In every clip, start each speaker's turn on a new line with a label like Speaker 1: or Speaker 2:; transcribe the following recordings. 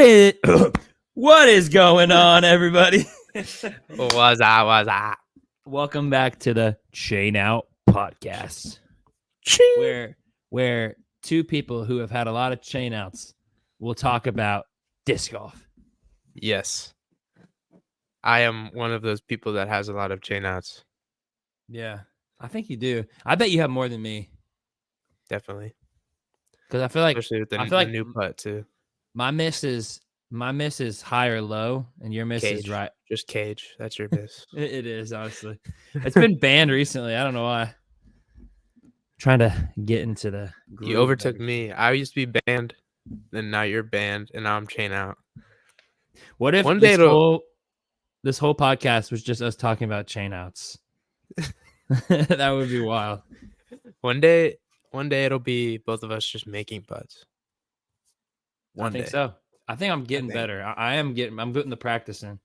Speaker 1: is what is going on, everybody?
Speaker 2: Was I?
Speaker 1: Welcome back to the Chain Out Podcast, where two people who have had a lot of chain outs will talk about disc golf.
Speaker 2: Yes. I am one of those people that has a lot of chain outs.
Speaker 1: Yeah, I think you do. I bet you have more than me
Speaker 2: Definitely.
Speaker 1: because I feel like
Speaker 2: Especially with the new putt too.
Speaker 1: my miss is high or low, and your miss is
Speaker 2: Cage.
Speaker 1: right.
Speaker 2: Just cage. That's your miss.
Speaker 1: It is, honestly. It's been banned recently. I don't know why. Trying to get into the groove.
Speaker 2: You overtook me. I used to be banned, and now you're banned, and now I'm chain out.
Speaker 1: What if
Speaker 2: One day
Speaker 1: this whole podcast was just us talking about chain outs? That would be wild.
Speaker 2: One day it'll be both of us just making putts.
Speaker 1: I think so. I think I'm getting better. I'm putting the practice in.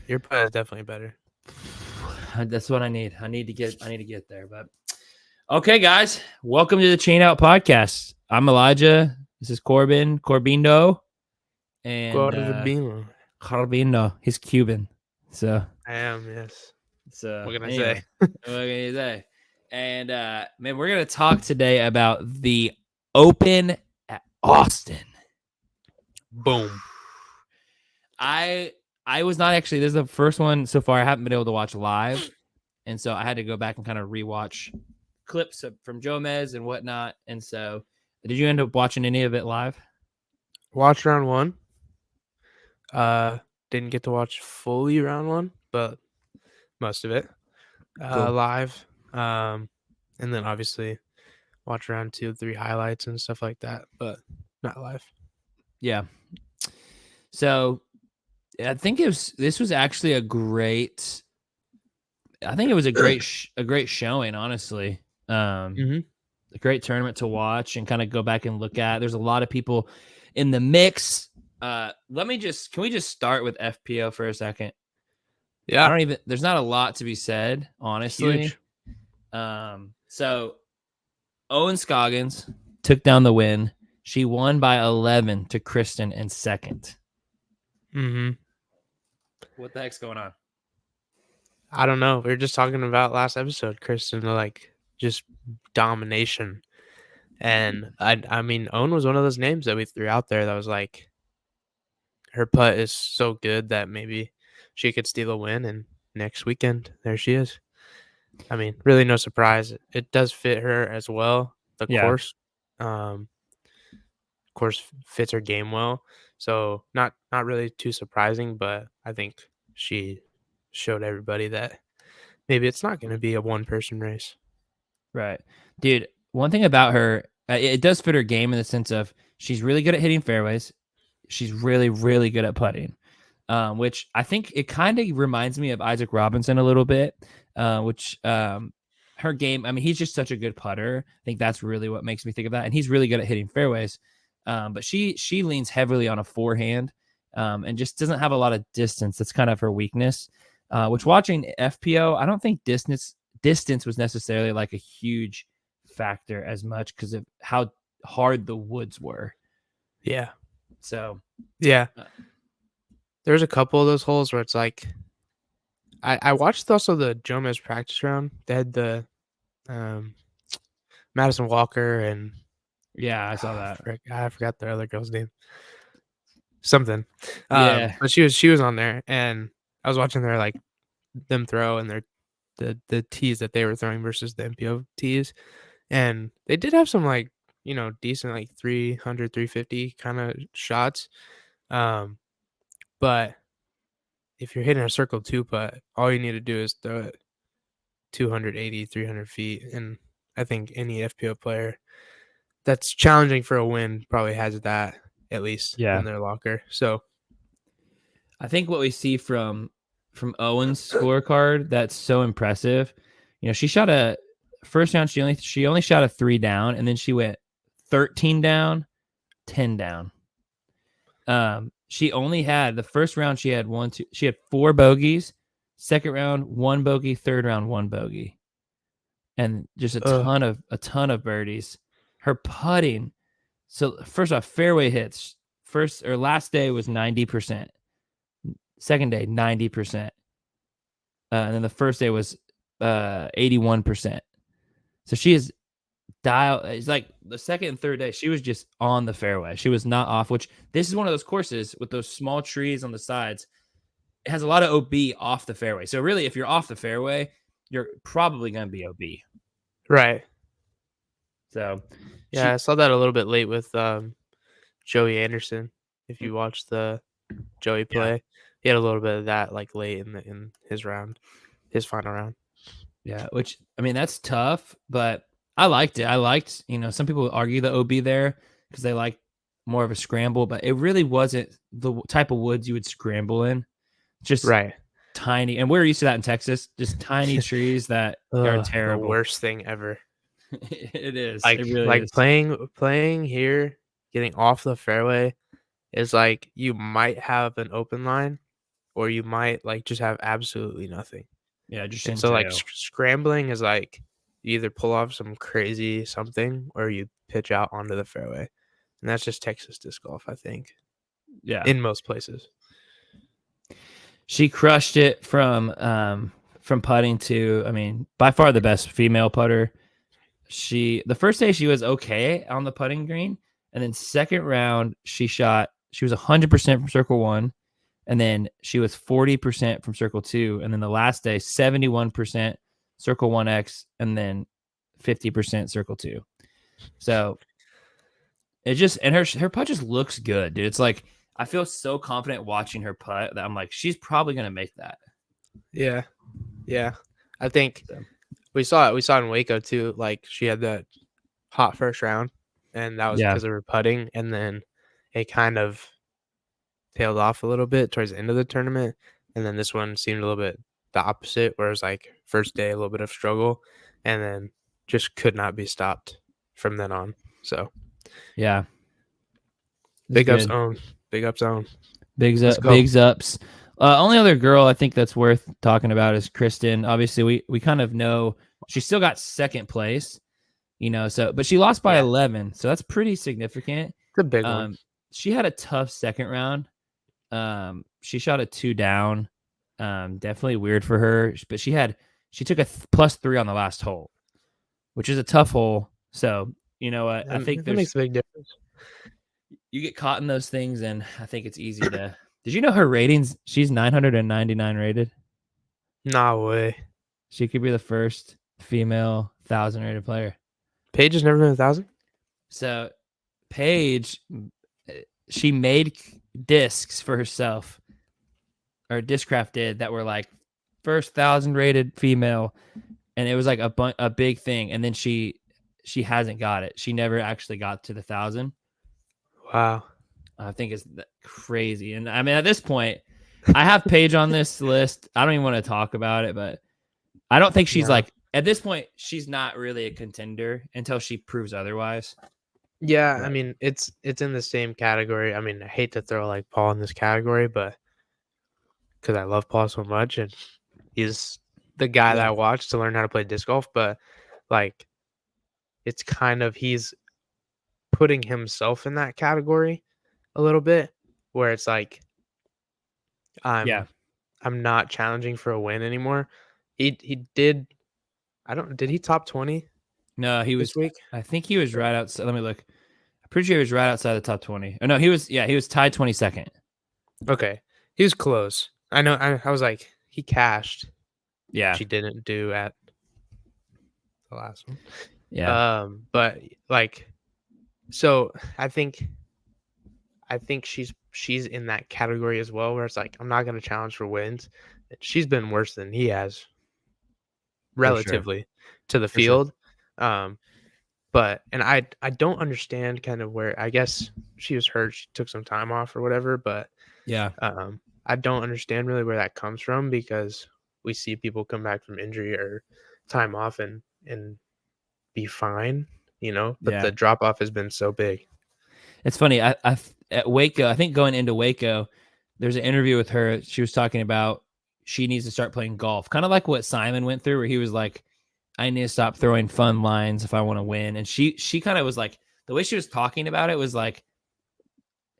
Speaker 2: Your putt is definitely better.
Speaker 1: That's what I need. I need to get there. But okay, guys, welcome to the Chain Out Podcast. I'm Elijah. This is Corbino, and Corbino. He's Cuban, so
Speaker 2: I am. Yes.
Speaker 1: So
Speaker 2: what can I say?
Speaker 1: What can you say? And man, we're gonna talk today about the Open at Austin.
Speaker 2: Boom.
Speaker 1: I was not actually. This is the first one so far I haven't been able to watch live, and so I had to go back and kind of rewatch clips from Jomez and whatnot. And so, did you end up watching any of it live?
Speaker 2: Watched round one. Didn't get to watch fully round one, but most of it live. And then obviously watch round 2, 3 highlights and stuff like that, but not live.
Speaker 1: Yeah. So I think this was actually a great showing, honestly. A great tournament to watch and kind of go back and look at. There's a lot of people in the mix. Can we just start with FPO for a second?
Speaker 2: Yeah.
Speaker 1: There's not a lot to be said, honestly.
Speaker 2: Huge.
Speaker 1: So Owen Scoggins took down the win. She won by 11 to Kristen in second. What the heck's going on?
Speaker 2: I don't know. We were just talking about last episode, Kristen, like just domination. And I mean, Owen was one of those names that we threw out there that was like, her putt is so good that maybe she could steal a win. And next weekend, there she is. I mean, really no surprise. It does fit her as well. The course fits her game well. So not really too surprising, but I think she showed everybody that maybe it's not going to be a one-person race.
Speaker 1: Right. Dude, one thing about her, it does fit her game in the sense of she's really good at hitting fairways. She's really, really good at putting, which I think it kind of reminds me of Isaac Robinson a little bit, her game, I mean, he's just such a good putter. I think that's really what makes me think of that. And he's really good at hitting fairways. But she leans heavily on a forehand and just doesn't have a lot of distance. That's kind of her weakness, which watching FPO, I don't think distance was necessarily like a huge factor as much because of how hard the woods were.
Speaker 2: Yeah.
Speaker 1: So,
Speaker 2: yeah. There's a couple of those holes where it's like, I watched also the Jomez practice round. They had the Madison Walker and
Speaker 1: yeah, I saw that.
Speaker 2: I forgot the other girl's name. Something.
Speaker 1: Yeah.
Speaker 2: But she was on there, and I was watching their like them throw and the tees that they were throwing versus the MPO tees, and they did have some like decent like 300, 350 kind of shots. But if you're hitting a circle 2 putt, all you need to do is throw it 280, 300 feet. And I think any FPO player that's challenging for a win probably has that at least in their locker. So
Speaker 1: I think what we see from Owen's scorecard that's so impressive, she shot a first round. She only shot a 3 down, and then she went 13 down, 10 down. She only had the first round. She had 4 bogeys. Second round, 1 bogey. Third round, 1 bogey, and just a ton of birdies. Her putting. So first off, fairway hits first or last day was 90%. Second day 90%. And then the first day was 81%. So she is dial. It's like the second and third day, she was just on the fairway. She was not off, which this is one of those courses with those small trees on the sides. It has a lot of OB off the fairway. So really, if you're off the fairway, you're probably going to be OB.
Speaker 2: Right.
Speaker 1: So
Speaker 2: yeah, I saw that a little bit late with Joey Anderson. If you watched the Joey play, he had a little bit of that like late in his round, his final round.
Speaker 1: Yeah, which I mean that's tough, but I liked it. I liked, some people argue the OB there because they like more of a scramble, but it really wasn't the type of woods you would scramble in. Just
Speaker 2: right.
Speaker 1: Tiny, and we're used to that in Texas. Just tiny trees that are terrible.
Speaker 2: The worst thing ever.
Speaker 1: It is.
Speaker 2: Like,
Speaker 1: it really
Speaker 2: like
Speaker 1: is.
Speaker 2: playing here, getting off the fairway is like you might have an open line, or you might like just have absolutely nothing.
Speaker 1: Yeah, just
Speaker 2: and so like scrambling is like you either pull off some crazy something or you pitch out onto the fairway, and that's just Texas disc golf, I think.
Speaker 1: Yeah,
Speaker 2: in most places.
Speaker 1: She crushed it from putting to. I mean, by far the best female putter. The first day she was okay on the putting green, and then second round she was 100% from circle 1, and then she was 40% from circle 2, and then the last day 71% circle 1X, and then 50% circle 2. So it just, and her putt just looks good, dude. It's like I feel so confident watching her putt that I'm like, she's probably gonna make that.
Speaker 2: Yeah. I think we saw it in Waco too. Like she had that hot first round, and that was because of her putting, and then it kind of tailed off a little bit towards the end of the tournament, and then this one seemed a little bit the opposite, where it was like first day a little bit of struggle, and then just could not be stopped from then on. So
Speaker 1: yeah,
Speaker 2: big ups own.
Speaker 1: Bigs ups. Only other girl I think that's worth talking about is Kristen. Obviously, we kind of know she still got second place, but she lost by 11, so that's pretty significant.
Speaker 2: It's a big one.
Speaker 1: She had a tough second round. She shot a 2 down. Definitely weird for her, but she took a +3 on the last hole, which is a tough hole. So you know what? I think
Speaker 2: that makes a big difference.
Speaker 1: You get caught in those things, and I think it's easy to. Did you know her ratings? She's 999 rated.
Speaker 2: No way.
Speaker 1: She could be the first female 1,000 rated player.
Speaker 2: Paige has never been 1,000.
Speaker 1: So, Paige, she made discs for herself, or Discraft did, that were like first 1,000 rated female, and it was like a big thing. And then she hasn't got it. She never actually got to the 1,000.
Speaker 2: Wow.
Speaker 1: I think it's crazy. And I mean, at this point, I have Paige on this list. I don't even want to talk about it, but I don't think she's at this point, she's not really a contender until she proves otherwise.
Speaker 2: Yeah. Right. I mean, it's in the same category. I mean, I hate to throw like Paul in this category, but because I love Paul so much and he's the guy that I watched to learn how to play disc golf, but like it's kind of, he's putting himself in that category a little bit, where it's like I'm not challenging for a win anymore. He did he top 20?
Speaker 1: No, he was
Speaker 2: this week.
Speaker 1: I think he was right outside. Let me look. I'm pretty sure he was right outside the top 20. Oh no, he was tied 22nd.
Speaker 2: Okay. He was close. I know. I was like, he cashed.
Speaker 1: Yeah.
Speaker 2: She didn't do at the last one.
Speaker 1: Yeah.
Speaker 2: But like, so I think she's in that category as well, where it's like, I'm not going to challenge for wins. She's been worse than he has relatively to the field. But, and I don't understand kind of where, I guess she was hurt. She took some time off or whatever, but I don't understand really where that comes from, because we see people come back from injury or time off and be fine, but the drop off has been so big.
Speaker 1: It's funny. I at Waco, I think going into Waco, there's an interview with her. She was talking about she needs to start playing golf, kind of like what Simon went through, where he was like, I need to stop throwing fun lines if I want to win. And she kind of was like, the way she was talking about it was like,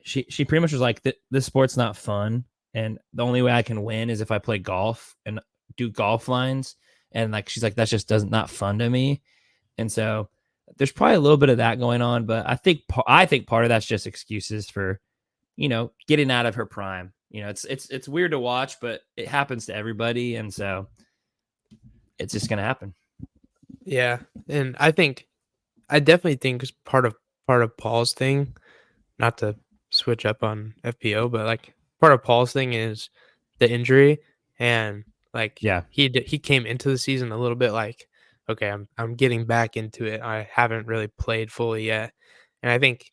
Speaker 1: she pretty much was like, this sport's not fun, and the only way I can win is if I play golf and do golf lines, and like she's like, that's just doesn't not fun to me, and so there's probably a little bit of that going on, but I think part of that's just excuses for, getting out of her prime. It's weird to watch, but it happens to everybody, and so it's just gonna happen.
Speaker 2: Yeah, and I definitely think it's part of Paul's thing, not to switch up on FPO, but like part of Paul's thing is the injury, and like
Speaker 1: Yeah.
Speaker 2: he came into the season a little bit like, okay, I'm getting back into it. I haven't really played fully yet, and I think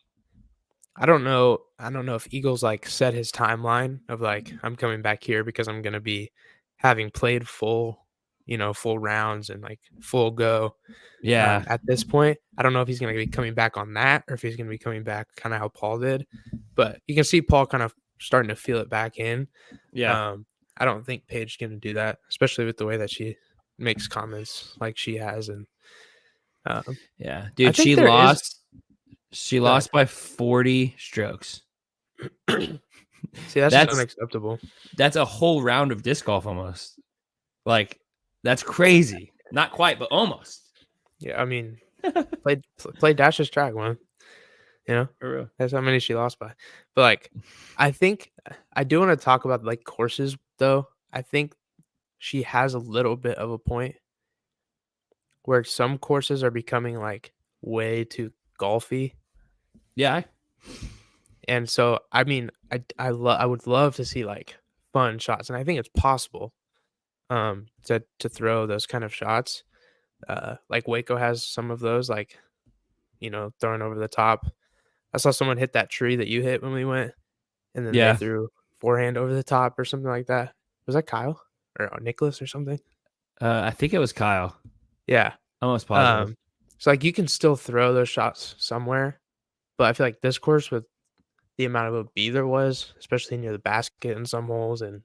Speaker 2: I don't know if Eagles like set his timeline of like I'm coming back here because I'm gonna be having played full rounds and like full go.
Speaker 1: Yeah.
Speaker 2: At this point, I don't know if he's going to be coming back on that or if he's going to be coming back kind of how Paul did, but you can see Paul kind of starting to feel it back in.
Speaker 1: Yeah.
Speaker 2: I don't think Paige going to do that, especially with the way that she makes comments like she has. And
Speaker 1: Yeah.
Speaker 2: I
Speaker 1: Dude,
Speaker 2: think
Speaker 1: she
Speaker 2: there is.
Speaker 1: lost. She lost by 40 strokes.
Speaker 2: See, that's just unacceptable.
Speaker 1: That's a whole round of disc golf almost. Like, that's crazy. Not quite, but almost.
Speaker 2: Yeah, I mean, play Dash's track, man.
Speaker 1: For real.
Speaker 2: That's how many she lost by. But like, I think I do want to talk about like courses though. I think she has a little bit of a point where some courses are becoming like way too golfy.
Speaker 1: Yeah.
Speaker 2: And so I mean, I would love to see like fun shots, and I think it's possible to throw those kind of shots. Like Waco has some of those, like, throwing over the top. I saw someone hit that tree that you hit when we went, and then they
Speaker 1: Yeah.
Speaker 2: threw forehand over the top or something like that. Was that Kyle or Nicholas or something?
Speaker 1: I think it was Kyle.
Speaker 2: Yeah.
Speaker 1: Almost positive.
Speaker 2: So like you can still throw those shots somewhere, but I feel like this course with the amount of OB there was, especially near the basket in some holes and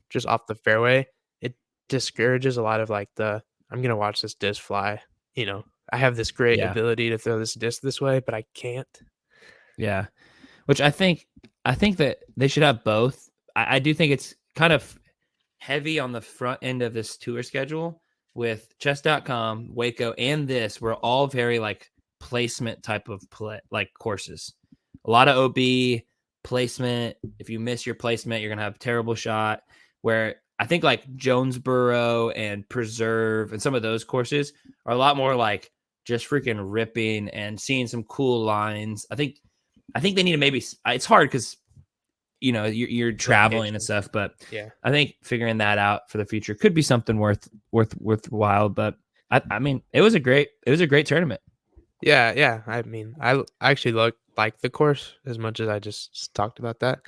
Speaker 2: just off the fairway, it discourages a lot of like I'm gonna watch this disc fly. I have this great ability to throw this disc this way, but I can't.
Speaker 1: Yeah. Which I think that they should have both. I do think it's kind of heavy on the front end of this tour schedule with chess.com, Waco, and this. We're all very like placement type of play, like courses. A lot of OB placement. If you miss your placement, you're going to have a terrible shot. Where I think like Jonesboro and Preserve and some of those courses are a lot more like just freaking ripping and seeing some cool lines. I think they need to maybe. It's hard because you're traveling and stuff, but
Speaker 2: yeah,
Speaker 1: I think figuring that out for the future could be something worthwhile. But I mean, it was a great tournament.
Speaker 2: Yeah. I mean, I actually like the course as much as I just talked about that.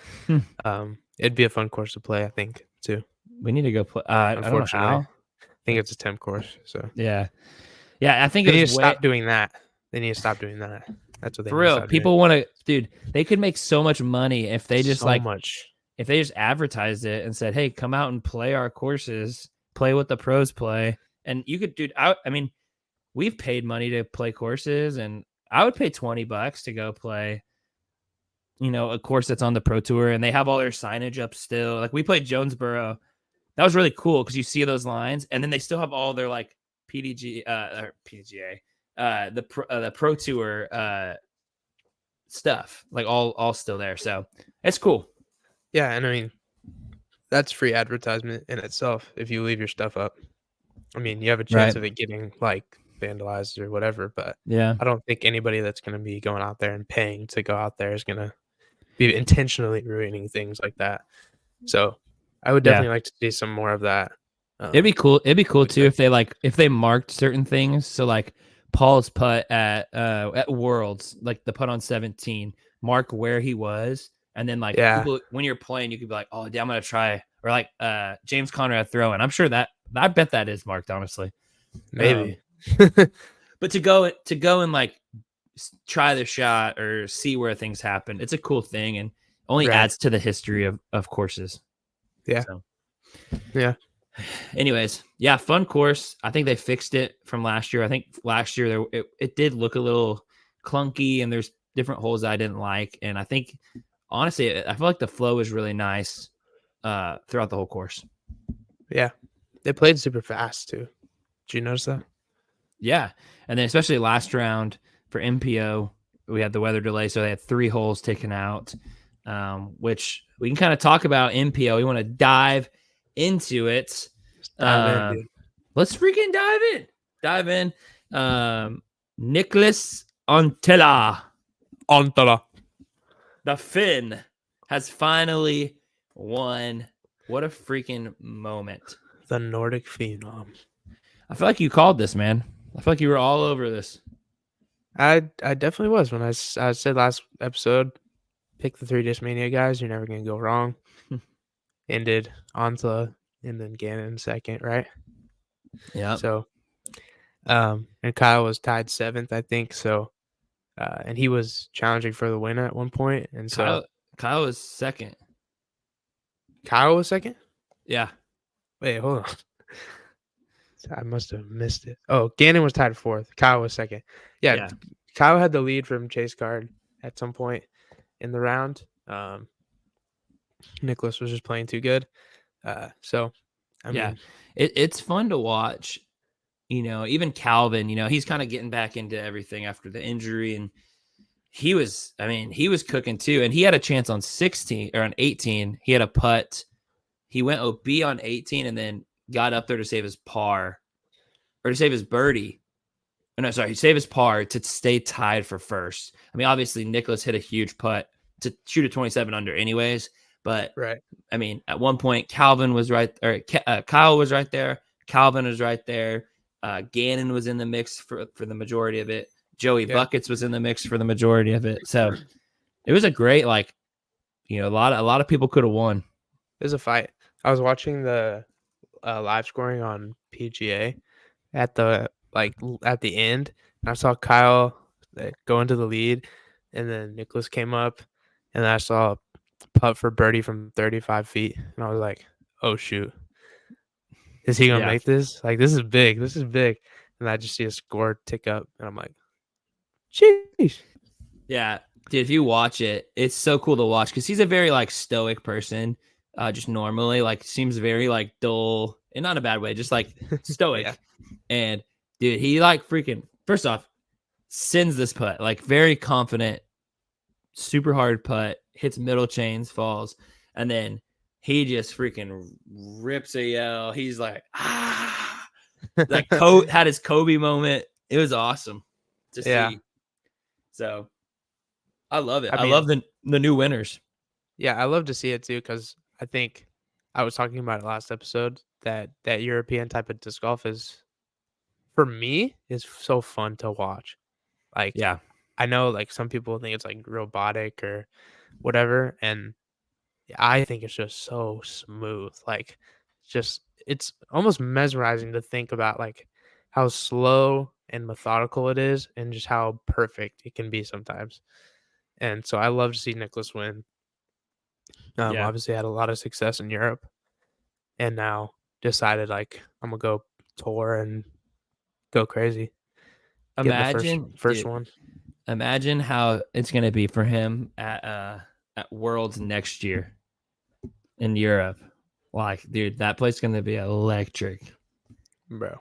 Speaker 2: It'd be a fun course to play, I think, too.
Speaker 1: We need to go play. I don't know how.
Speaker 2: I think it's a temp course. So
Speaker 1: yeah. I think
Speaker 2: they need to stop doing that. They need to stop doing that. That's what they
Speaker 1: for real. People want to, dude. They could make so much money if they just if they just advertised it and said, "Hey, come out and play our courses, play what the pros play." And you could, dude. I mean, we've paid money to play courses, and I would pay $20 to go play, a course that's on the Pro Tour, and they have all their signage up still. Like we played Jonesboro. That was really cool because you see those lines, and then they still have all their like PDGA, the Pro Tour stuff, like all still there. So it's cool.
Speaker 2: Yeah, and I mean, that's free advertisement in itself if you leave your stuff up. I mean, you have a chance of it getting like vandalized or whatever, but
Speaker 1: yeah,
Speaker 2: I don't think anybody that's going to be going out there and paying to go out there is going to be intentionally ruining things like that. So I would definitely like to see some more of that.
Speaker 1: It'd be cool. It'd be cool too if they marked certain things. So like Paul's putt at Worlds, like the putt on 17, mark where he was, and then like people, when you're playing, you could be like, oh, I'm gonna try, or like James Conrad throwing. I'm sure that I bet that is marked, honestly.
Speaker 2: Maybe.
Speaker 1: But to go and like try the shot or see where things happen, it's a cool thing and only adds to the history of courses.
Speaker 2: Yeah.
Speaker 1: So.
Speaker 2: Yeah.
Speaker 1: Anyways, yeah, fun course. I think they fixed it from last year. I think last year it did look a little clunky, and there's different holes I didn't like, and I think honestly, I feel like the flow was really nice throughout the whole course.
Speaker 2: Yeah, they played super fast too. Did you notice that?
Speaker 1: Yeah, and then especially last round for MPO, we had the weather delay, so they had 3 holes taken out, which we can kind of talk about MPO. We want to dive into it.
Speaker 2: Dive in, dude.
Speaker 1: Let's freaking dive in. Nicholas Ontela, the Finn, has finally won. What a freaking moment.
Speaker 2: The Nordic Phenom.
Speaker 1: I feel like you called this, man. I feel like you were all over this.
Speaker 2: I definitely was when I said last episode, pick the 3 Disc Mania guys. You're never gonna go wrong. Ended Antla and then Gannon second, right?
Speaker 1: Yeah.
Speaker 2: So, and Kyle was tied 7th, I think. So, and he was challenging for the win at one point, and so
Speaker 1: Kyle was second.
Speaker 2: Kyle was second.
Speaker 1: Yeah.
Speaker 2: Wait, hold on. I must have missed it. Oh, Gannon was tied 4th. Kyle was second. Yeah, Kyle had the lead from Chase Card at some point in the round. Nicholas was just playing too good. So, I mean,
Speaker 1: it's fun to watch. You know, even Calvin, you know, he's kind of getting back into everything after the injury, and he was cooking too. And he had a chance on 16 or on 18. He had a putt. He went OB on 18 and then got up there to save his par or to save his birdie. Oh, no, sorry, he saved his par to stay tied for first. I mean, obviously Nicholas hit a huge putt to shoot a 27 under anyways, but
Speaker 2: right.
Speaker 1: I mean, at one point Calvin was right, or Kyle was right there. Calvin was right there. Gannon was in the mix for the majority of it. Joey Buckets was in the mix for the majority of it. So it was a great, like, you know, a lot of people could have won.
Speaker 2: It was a fight. I was watching the live scoring on PGA at the end, and I saw Kyle go into the lead, and then Nicholas came up, and then I saw a putt for birdie from 35 feet, and I was like, "Oh shoot, is he gonna make this? Like, this is big. This is big." And I just see a score tick up, and I'm like, "Jeez."
Speaker 1: Yeah, dude, if you watch it, it's so cool to watch because he's a very like stoic person. Just normally, like, seems very like dull, and not in a bad way, just like stoic. And dude, he like freaking first off sends this putt like very confident, super hard putt, hits middle chains, falls, and then he just freaking rips a yell. He's like, ah, like had his Kobe moment. It was awesome to see. So I love it. I love the new winners.
Speaker 2: Yeah, I love to see it too because I think I was talking about it last episode that European type of disc golf is, for me, is so fun to watch. Like, I know like some people think it's like robotic or whatever, and I think it's just so smooth. Like, it's almost mesmerizing to think about like how slow and methodical it is, and just how perfect it can be sometimes. And so I love to see Nicholas win. Obviously had a lot of success in Europe, and now decided like I'm gonna go tour and go crazy.
Speaker 1: Imagine
Speaker 2: the first one.
Speaker 1: Imagine how it's gonna be for him at Worlds next year in Europe. Like, dude, that place is gonna be electric,
Speaker 2: bro.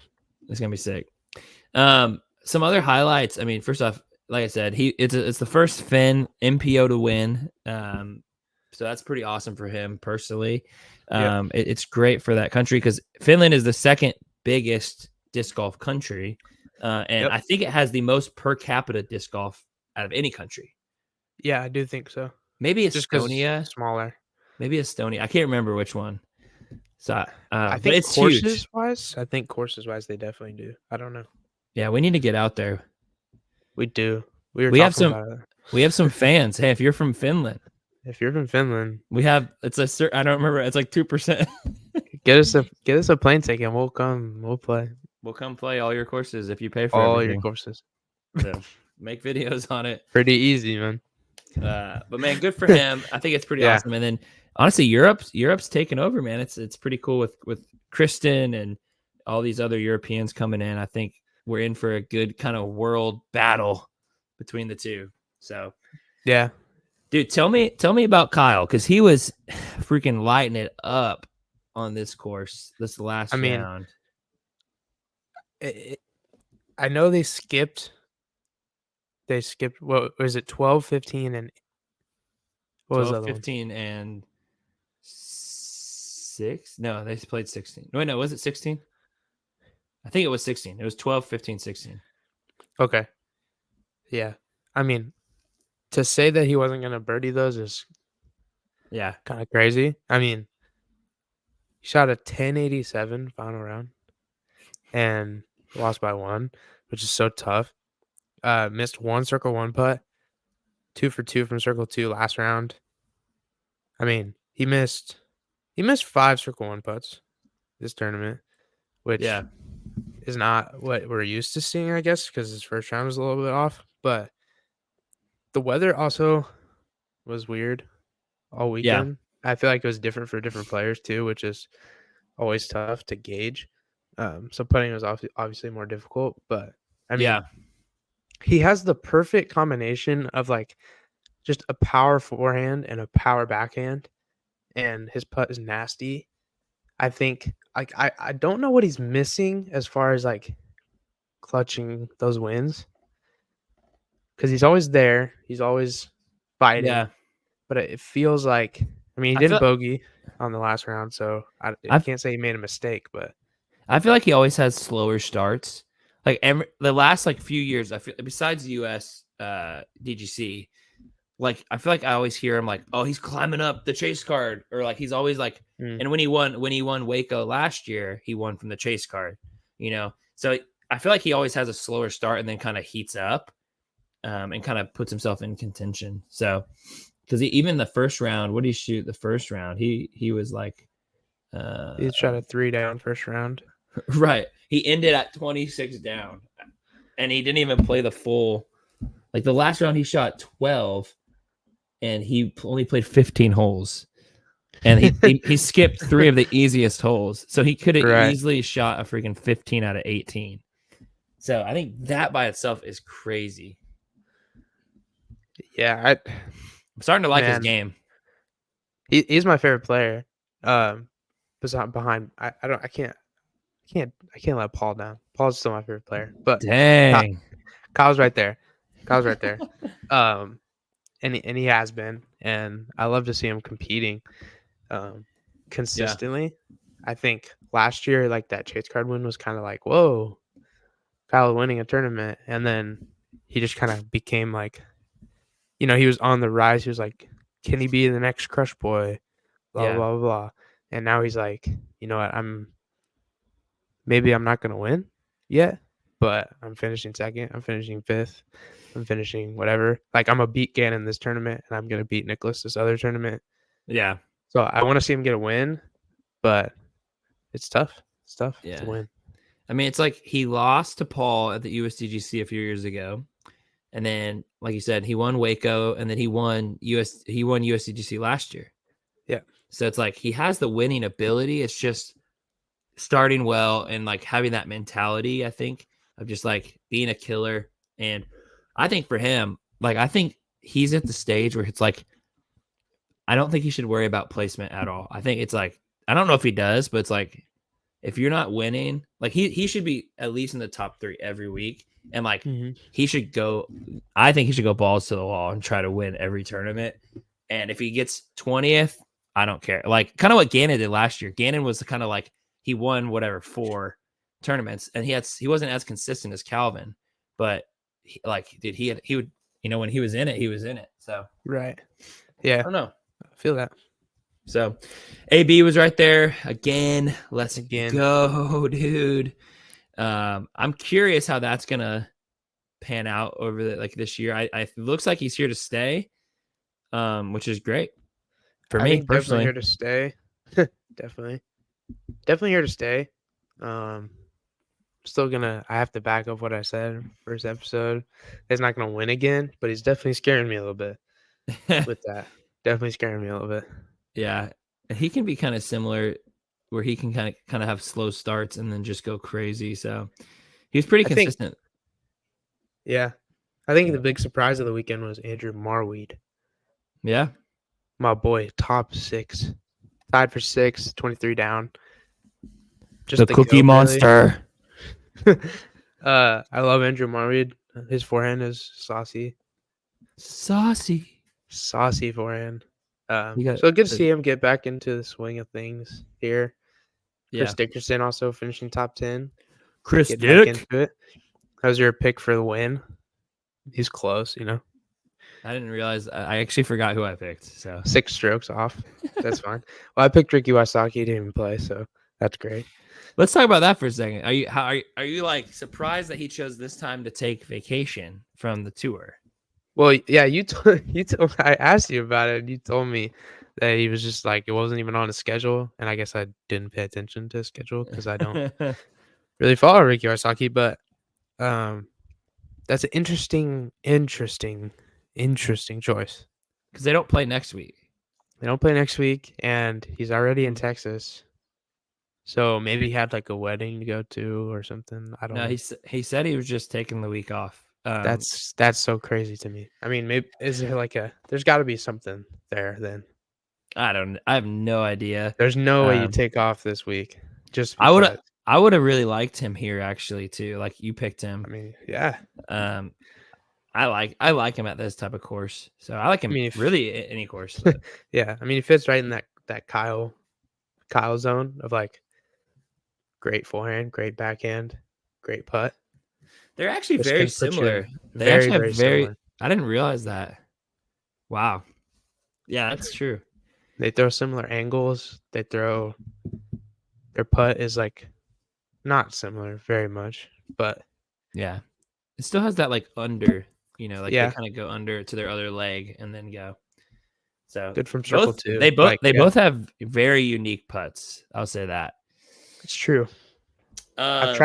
Speaker 1: It's gonna be sick. Some other highlights. I mean, first off, like I said, it's the first Finn MPO to win. So that's pretty awesome for him personally. It's great for that country because Finland is the second biggest disc golf country. And I think it has the most per capita disc golf out of any country.
Speaker 2: Yeah, I do think so.
Speaker 1: Maybe Estonia.
Speaker 2: Smaller.
Speaker 1: Maybe Estonia. I can't remember which one. So
Speaker 2: I think it's courses wise. I think courses wise, they definitely do. I don't know.
Speaker 1: Yeah, we need to get out there.
Speaker 2: We do. We have
Speaker 1: some fans. Hey, if you're from Finland,
Speaker 2: I don't
Speaker 1: remember. It's like 2%.
Speaker 2: Get us a plane ticket and we'll come. We'll play.
Speaker 1: We'll come play all your courses if you pay for
Speaker 2: all
Speaker 1: everything.
Speaker 2: Your courses.
Speaker 1: So, make videos on it.
Speaker 2: Pretty easy, man.
Speaker 1: But man, good for him. I think it's pretty awesome. And then honestly, Europe's taken over, man. It's pretty cool with Kristen and all these other Europeans coming in. I think we're in for a good kind of world battle between the two. So
Speaker 2: Yeah.
Speaker 1: Dude, tell me about Kyle, because he was freaking lighting it up on this course, this
Speaker 2: I
Speaker 1: last
Speaker 2: mean,
Speaker 1: round.
Speaker 2: it, I know they skipped. They skipped. What was it? 12, 15, and what was the
Speaker 1: 12,
Speaker 2: other one?
Speaker 1: 15, and 6. No, they played 16. Wait, no, was it 16? I think it was 16. It was 12, 15, 16.
Speaker 2: Okay. Yeah. I mean, to say that he wasn't gonna birdie those is
Speaker 1: Yeah.
Speaker 2: kind of crazy. I mean, he shot a 1087 final round and lost by 1, which is so tough. Missed 1 circle 1 putt, 2 for 2 from circle 2 last round. I mean, he missed 5 circle 1 putts this tournament, which
Speaker 1: Yeah.
Speaker 2: is not what we're used to seeing, I guess, because his first round was a little bit off. But the weather also was weird all
Speaker 1: Yeah.
Speaker 2: weekend. I feel like it was different for different players too, which is always tough to gauge. So putting was obviously more difficult, but I mean,
Speaker 1: Yeah.
Speaker 2: he has the perfect combination of like just a power forehand and a power backhand, and his putt is nasty. I think like I don't know what he's missing as far as like clutching those wins because he's always there, he's always
Speaker 1: Yeah.
Speaker 2: fighting, but it feels like I mean he
Speaker 1: I
Speaker 2: didn't
Speaker 1: feel
Speaker 2: bogey on the last round, so I
Speaker 1: I
Speaker 2: can't say he made a mistake, but
Speaker 1: I feel like he always has slower starts. Like the last like few years, I feel besides the US DGC, like I feel like I always hear him like, oh, he's climbing up the chase card, or like he's always like,
Speaker 2: mm,
Speaker 1: and when he won Waco last year, he won from the chase card, you know. So I feel like he always has a slower start and then kind of heats up, and kind of puts himself in contention. So because even the first round, what did he shoot the first round? He was like,
Speaker 2: he shot a 3 down first round.
Speaker 1: right. He ended at 26 down, and he didn't even play the full. Like the last round, he shot 12, and he only played 15 holes, and he skipped 3 of the easiest holes, so he could have
Speaker 2: Right.
Speaker 1: easily shot a freaking 15 out of 18. So I think that by itself is crazy.
Speaker 2: Yeah,
Speaker 1: I'm starting to like his
Speaker 2: man,
Speaker 1: game.
Speaker 2: he's my favorite player. Behind I can't let Paul down. Paul's still my favorite player, but
Speaker 1: Dang.
Speaker 2: Kyle's right there. Kyle's right there. Um, and he has been, and I love to see him competing, consistently. I think last year, like that chase card win was kind of like, whoa, Kyle winning a tournament, and then he just kind of became like, he was on the rise. He was like, can he be the next Crush Boy? Blah
Speaker 1: Yeah.
Speaker 2: blah blah blah. And now he's like, you know what? Maybe I'm not gonna win yet, but I'm finishing second. I'm finishing fifth. I'm finishing whatever. Like I'm gonna beat Gannon this tournament, and I'm gonna beat Nicholas this other tournament.
Speaker 1: Yeah.
Speaker 2: So I want to see him get a win, but it's tough. It's tough
Speaker 1: Yeah.
Speaker 2: to win.
Speaker 1: I mean, it's like he lost to Paul at the USDGC a few years ago, and then, like you said, he won Waco, and then he won USDGC last year.
Speaker 2: Yeah.
Speaker 1: So it's like he has the winning ability. It's just starting well and like having that mentality, I think, of just like being a killer. And I think for him, like I think he's at the stage where it's like I don't think he should worry about placement at all. I think it's like I don't know if he does, but it's like if you're not winning, like he should be at least in the top 3 every week. And like he should go, I think he should go balls to the wall and try to win every tournament. And if he gets 20th, I don't care. Like kind of what Gannon did last year. Gannon was kind of like he won whatever 4 tournaments, and he wasn't as consistent as Calvin, but he would, when he was in it, he was in it. So
Speaker 2: Right.
Speaker 1: I
Speaker 2: Yeah.
Speaker 1: don't know.
Speaker 2: I feel that.
Speaker 1: So AB was right there again. Let's
Speaker 2: Again.
Speaker 1: go, dude. I'm curious how that's gonna pan out over this year. I it looks like he's here to stay, which is great for
Speaker 2: I
Speaker 1: me
Speaker 2: think definitely
Speaker 1: personally.
Speaker 2: here to stay. Definitely. Definitely here to stay. Still gonna I have to back up what I said first episode. He's not gonna win again, but he's definitely scaring me a little bit with that. Definitely scaring me a little bit.
Speaker 1: Yeah, he can be kind of similar, where he can kind of have slow starts and then just go crazy. So he was pretty
Speaker 2: I think
Speaker 1: consistent.
Speaker 2: yeah. I think the big surprise of the weekend was Andrew Marweed.
Speaker 1: Yeah.
Speaker 2: My boy, top 6. Tied for 6, 23 down. Just
Speaker 1: The
Speaker 2: the
Speaker 1: Cookie
Speaker 2: GOAT, really.
Speaker 1: Monster.
Speaker 2: I love Andrew Marweed. His forehand is saucy.
Speaker 1: Saucy.
Speaker 2: Saucy forehand.
Speaker 1: You got
Speaker 2: So good to see him get back into the swing of things here.
Speaker 1: yeah.
Speaker 2: Chris Dickerson also finishing top 10.
Speaker 1: Chris
Speaker 2: Get back
Speaker 1: Dick.
Speaker 2: into it. How's your pick for the win? He's close,
Speaker 1: I didn't realize. I actually forgot who I picked. So
Speaker 2: 6 strokes off. That's fine. Well, I picked Ricky Wysocki. He didn't even play, so that's great.
Speaker 1: let's talk about that for a second. Are you like surprised that he chose this time to take vacation from the tour?
Speaker 2: Well, yeah, you told I asked you about it, and you told me that he was just like it wasn't even on his schedule, and I guess I didn't pay attention to his schedule because I don't really follow Ricky Wysocki, but that's an interesting choice.
Speaker 1: Because they don't play next week.
Speaker 2: They don't play next week, and he's already in Texas, so maybe he had like a wedding to go to or something. I don't
Speaker 1: No,
Speaker 2: know.
Speaker 1: he said he was just taking the week off.
Speaker 2: That's so crazy to me. I mean, maybe is there like there's got to be something there then.
Speaker 1: I have no idea.
Speaker 2: There's no way you
Speaker 1: Um,
Speaker 2: take off this week. Just
Speaker 1: I would
Speaker 2: because.
Speaker 1: I would have really liked him here actually too. Like you picked him.
Speaker 2: I mean, yeah.
Speaker 1: I like him at this type of course. So I like him really any course. But.
Speaker 2: Yeah, I mean, he fits right in that Kyle zone of like great forehand, great backhand, great putt.
Speaker 1: They're actually very similar. They
Speaker 2: very,
Speaker 1: actually have
Speaker 2: very similar.
Speaker 1: I didn't realize that. Wow. Yeah, that's true.
Speaker 2: They throw similar angles. They throw their putt is like not similar very much, but
Speaker 1: yeah, it still has that like under, they kind of go under to their other leg and then go. So
Speaker 2: good from circle too.
Speaker 1: They both have very unique putts. I'll say that.
Speaker 2: It's true. I've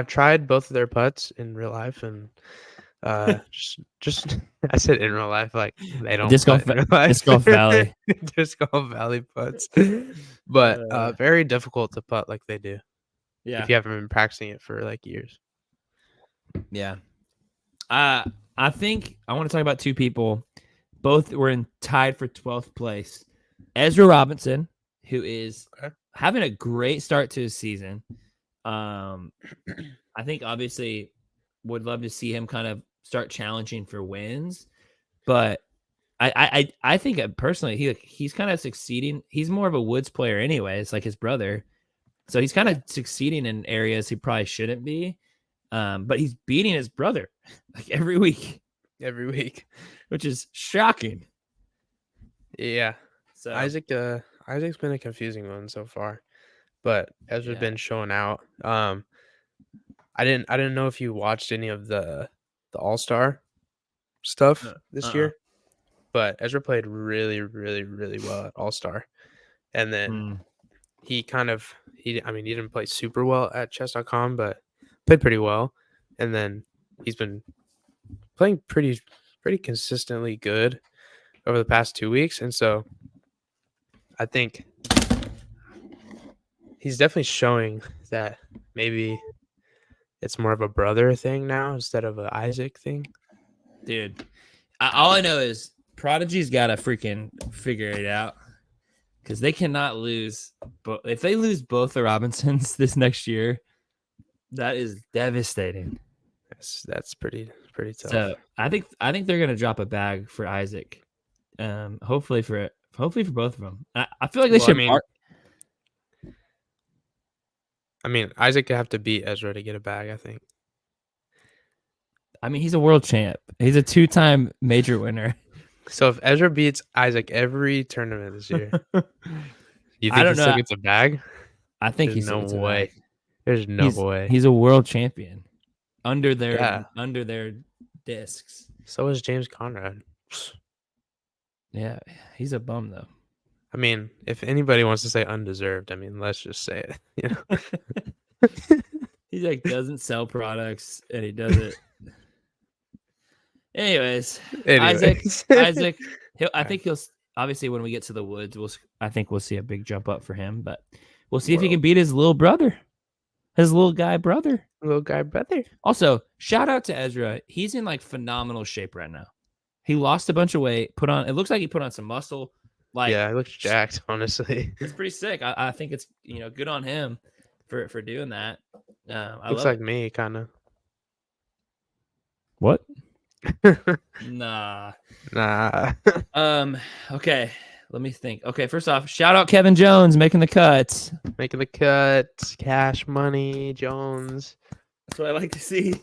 Speaker 2: tried both of their putts in real life, and just I said in real life, like they don't
Speaker 1: Disc Golf Valley,
Speaker 2: Disc Golf Valley putts, but very difficult to putt like they do.
Speaker 1: Yeah,
Speaker 2: if you haven't been practicing it for like years.
Speaker 1: Yeah, I think I want to talk about two people. Both were tied for 12th place. Ezra Robinson, who is having a great start to his season. I think obviously would love to see him kind of start challenging for wins, but I think personally he's kind of succeeding. He's more of a woods player anyway. It's like his brother, so he's kind of succeeding in areas he probably shouldn't be. But he's beating his brother like every week, which is shocking.
Speaker 2: Yeah.
Speaker 1: So
Speaker 2: Isaac's been a confusing one so far, but Ezra's been showing out. I didn't know if you watched any of the All-Star stuff this year, but Ezra played really, really, really well at All-Star, and then he didn't play super well at chess.com, but played pretty well, and then he's been playing pretty consistently good over the past 2 weeks, and so I think he's definitely showing that maybe it's more of a brother thing now instead of an Isaac thing.
Speaker 1: Dude, all I know is Prodigy's got to freaking figure it out because they cannot lose. But if they lose both the Robinsons this next year, that is devastating.
Speaker 2: That's pretty tough.
Speaker 1: So I think they're gonna drop a bag for Isaac. Hopefully for both of them. I feel like they should.
Speaker 2: I mean, Isaac could have to beat Ezra to get a bag, I think.
Speaker 1: I mean, he's a world champ. He's a 2-time major winner.
Speaker 2: So if Ezra beats Isaac every tournament this year, you think he still gets a bag?
Speaker 1: I think he's no way.
Speaker 2: There's no way.
Speaker 1: He's a world champion under their discs.
Speaker 2: So is James Conrad.
Speaker 1: Yeah, he's a bum though.
Speaker 2: I mean, if anybody wants to say undeserved, I mean, let's just say it. You know,
Speaker 1: he like doesn't sell products and he does it. Anyways. Isaac. I think he'll obviously when we get to the woods, I think we'll see a big jump up for him. But we'll see if he can beat his little brother. his little guy brother.
Speaker 2: Little guy brother.
Speaker 1: Also, shout out to Ezra. He's in like phenomenal shape right now. He lost a bunch of weight, it looks like he put on some muscle. Like,
Speaker 2: Yeah, it looks jacked, honestly.
Speaker 1: it's pretty sick. I think it's, good on him for doing that. I
Speaker 2: Looks
Speaker 1: love
Speaker 2: like me, kind of.
Speaker 1: What? Nah. Okay. Let me think. Okay, first off, shout out Kevin Jones making the cuts.
Speaker 2: Making the cut. Cash Money Jones.
Speaker 1: That's what I like to see.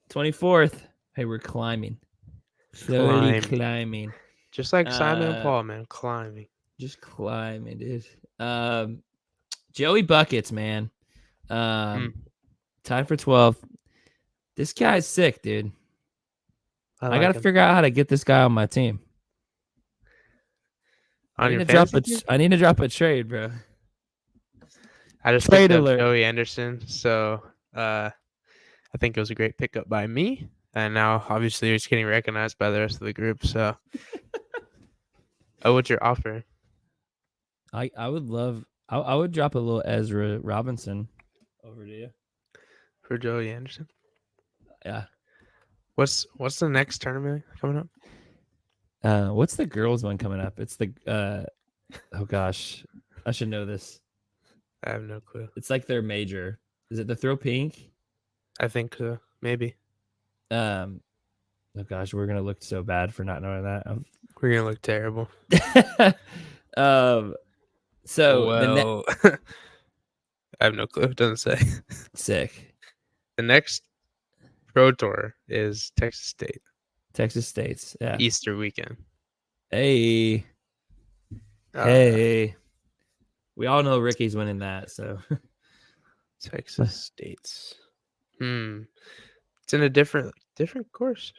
Speaker 1: 24th. Hey, we're climbing. Slowly climbing.
Speaker 2: Just like Simon and Paul, man. Climbing.
Speaker 1: Just climbing, dude. Joey Buckets, man. Tied for 12th. This guy's sick, dude. I got to figure out how to get this guy on my team. I need to drop a trade, bro.
Speaker 2: I just picked up Joey Anderson, so I think it was a great pickup by me. And now, obviously, he's getting recognized by the rest of the group. So, what's your offer?
Speaker 1: I would drop a little Ezra Robinson over to you
Speaker 2: for Joey Anderson.
Speaker 1: Yeah.
Speaker 2: What's the next tournament coming up?
Speaker 1: What's the girls one coming up? It's the oh gosh, I should know this.
Speaker 2: I have no clue.
Speaker 1: It's like their major. Is it the Throw Pink?
Speaker 2: I think so. Maybe.
Speaker 1: Oh gosh, we're gonna look so bad for not knowing that.
Speaker 2: We're gonna look terrible.
Speaker 1: So
Speaker 2: I have no clue. It doesn't say.
Speaker 1: Sick.
Speaker 2: The next Pro Tour is Texas State.
Speaker 1: Texas State's, yeah.
Speaker 2: Easter weekend.
Speaker 1: Hey. Hey. We all know Ricky's winning that, so.
Speaker 2: Texas State's. It's in a different course.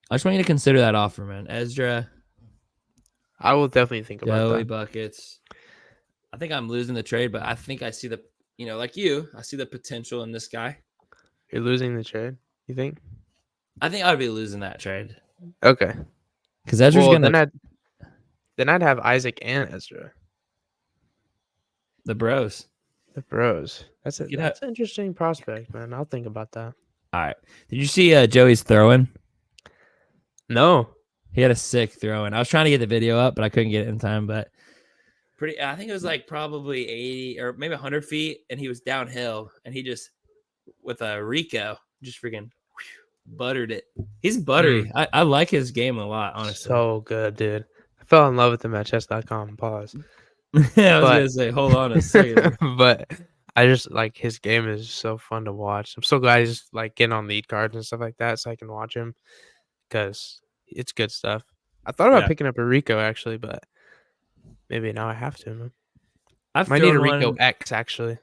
Speaker 1: I just want you to consider that offer, man. Ezra.
Speaker 2: I will definitely think about
Speaker 1: Joey
Speaker 2: that.
Speaker 1: Buckets. I think I'm losing the trade, but I think I see the, like you, I see the potential in this guy.
Speaker 2: You're losing the trade, you think?
Speaker 1: I think I'd be losing that trade.
Speaker 2: Okay.
Speaker 1: Because Ezra's gonna.
Speaker 2: Then I'd have Isaac and Ezra.
Speaker 1: The bros.
Speaker 2: That's an interesting prospect, man. I'll think about that.
Speaker 1: All right. Did you see Joey's throwing?
Speaker 2: No.
Speaker 1: He had a sick throwing. I was trying to get the video up, but I couldn't get it in time. But I think it was like probably 80 or maybe 100 feet, and he was downhill, and he just with a Rico just freaking buttered it. He's buttery. I like his game a lot, honestly.
Speaker 2: So good, dude. I fell in love with him at chess.com. Pause.
Speaker 1: I was gonna say, hold on a second.
Speaker 2: But I just like his game is so fun to watch. I'm so glad he's like getting on lead cards and stuff like that, so I can watch him because it's good stuff. I thought about picking up a Rico actually, but maybe now I have to. Man. I might need a Rico X actually.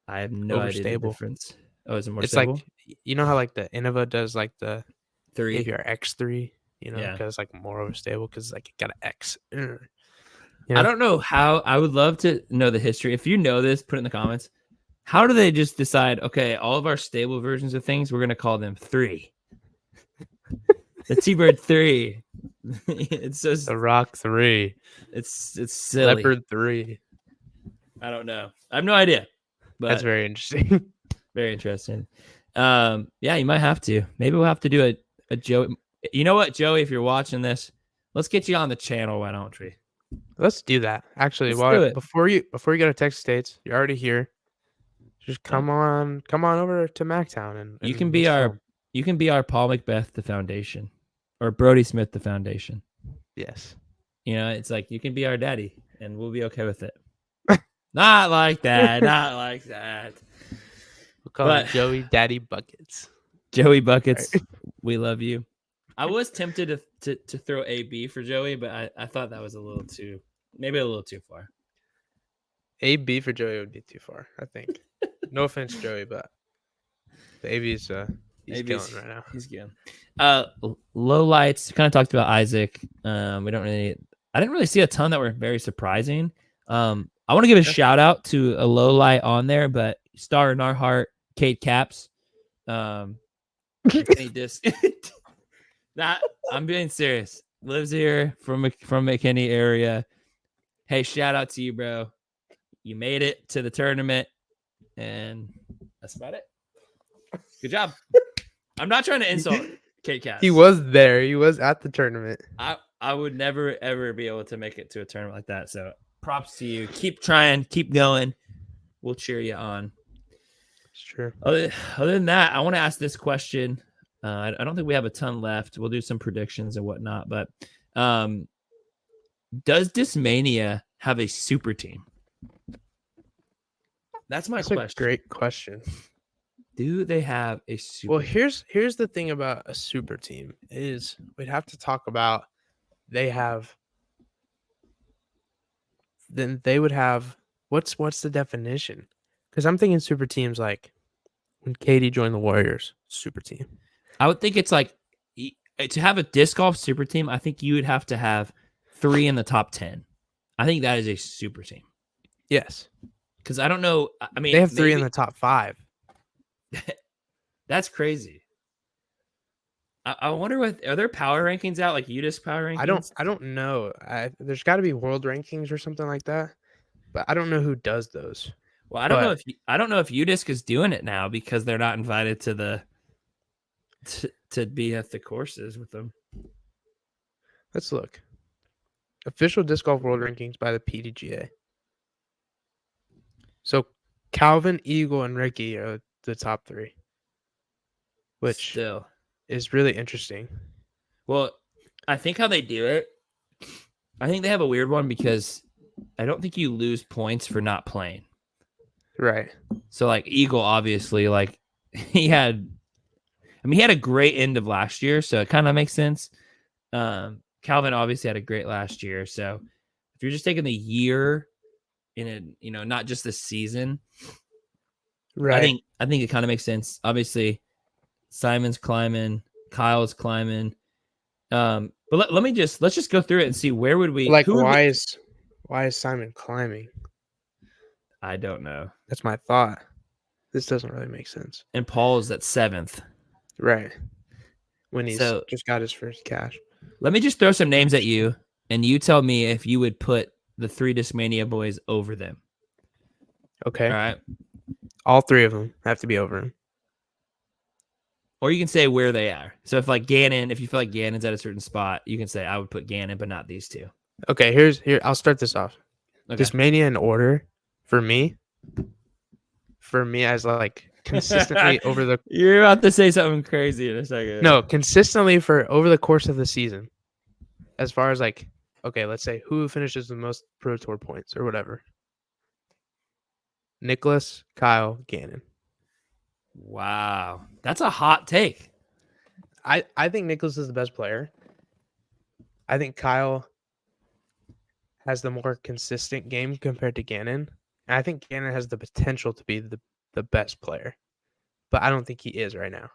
Speaker 1: I have no idea the difference. Oh, is it more
Speaker 2: it's
Speaker 1: stable?
Speaker 2: Like, you know how like the Innova does like the
Speaker 1: 3
Speaker 2: AVR X3, because it's like more overstable because like it got an X.
Speaker 1: I don't know how. I would love to know the history. If you know this, put it in the comments. How do they just decide, okay, all of our stable versions of things, we're going to call them 3? The T-Bird 3. It's just
Speaker 2: the Rock 3.
Speaker 1: It's silly.
Speaker 2: Leopard 3.
Speaker 1: I don't know. I have no idea. But
Speaker 2: that's very interesting.
Speaker 1: Very interesting. Yeah, you might have to. Maybe we'll have to do a Joey. You know what, Joey, if you're watching this, let's get you on the channel, why don't we?
Speaker 2: Let's do that. Actually, before you go to Texas State, you're already here. Just come on over to Mactown and
Speaker 1: you can be our Paul Macbeth the foundation, or Brody Smith the foundation.
Speaker 2: Yes.
Speaker 1: It's like you can be our daddy, and we'll be okay with it. Not like that. Not like that.
Speaker 2: We'll call him Joey Daddy Buckets.
Speaker 1: Joey Buckets, we love you. I was tempted to throw AB for Joey, but I thought that was a little too far.
Speaker 2: AB for Joey would be too far, I think. No offense, Joey, but the AB's he's killing right now.
Speaker 1: He's killing. Low lights. Kind of talked about Isaac. I didn't really see a ton that were very surprising. I want to give a shout out to a low light on there, but Star in our heart, Kate Caps. I'm being serious. Lives here from McKinney area. Hey, shout out to you, bro. You made it to the tournament, and that's about it. Good job. I'm not trying to insult Kate Cass.
Speaker 2: He was there. He was at the tournament.
Speaker 1: I would never ever be able to make it to a tournament like that. So props to you. Keep trying. Keep going. We'll cheer you on.
Speaker 2: It's true.
Speaker 1: Other than that, I want to ask this question. I don't think we have a ton left. We'll do some predictions and whatnot. But does Discmania have a super team? That's my question.
Speaker 2: A great question.
Speaker 1: Do they have a super?
Speaker 2: Well, here's the thing about a super team is we'd have to talk about they would have what's the definition? Because I'm thinking super teams like when Katie joined the Warriors, super team.
Speaker 1: I would think it's like to have a disc golf super team. I think you would have to have 3 in the top 10. I think that is a super team.
Speaker 2: Yes,
Speaker 1: because I don't know. I mean,
Speaker 2: they have 3 in the top 5.
Speaker 1: That's crazy. I wonder are there power rankings out, like UDisc power rankings?
Speaker 2: I don't know. There's got to be world rankings or something like that, but I don't know who does those.
Speaker 1: Well, I don't know if UDisc is doing it now because they're not invited to to be at the courses with them.
Speaker 2: Let's look. Official disc golf world rankings by the PDGA. So Calvin, Eagle, and Ricky are the top 3, which
Speaker 1: still
Speaker 2: is really interesting.
Speaker 1: Well, I think how they do it, I think they have a weird one because I don't think you lose points for not playing.
Speaker 2: Right.
Speaker 1: So like Eagle, obviously, like he had a great end of last year, so it kind of makes sense. Calvin obviously had a great last year, so if you're just taking the year in a, not just the season,
Speaker 2: right?
Speaker 1: I think it kind of makes sense. Obviously, Simon's climbing, Kyle's climbing, but let's just go through it and see where would we
Speaker 2: like why is Simon climbing?
Speaker 1: I don't know.
Speaker 2: That's my thought. This doesn't really make sense.
Speaker 1: And Paul's at 7th.
Speaker 2: Right. When he's just got his first cash.
Speaker 1: Let me just throw some names at you, and you tell me if you would put the 3 Discmania boys over them.
Speaker 2: Okay.
Speaker 1: All right.
Speaker 2: All 3 of them have to be over him.
Speaker 1: Or you can say where they are. So if you feel like Gannon's at a certain spot, you can say I would put Gannon, but not these 2.
Speaker 2: Okay, here I'll start this off. Okay. Discmania in order for me as like consistently over the.
Speaker 1: You're about to say something crazy in a second.
Speaker 2: No, consistently for over the course of the season. As far as like, okay, let's say who finishes the most Pro Tour points or whatever. Nicholas, Kyle, Gannon.
Speaker 1: Wow, that's a hot take.
Speaker 2: I think Nicholas is the best player. I think Kyle has the more consistent game compared to Gannon. And I think Gannon has the potential to be the best player, but I don't think he is right now.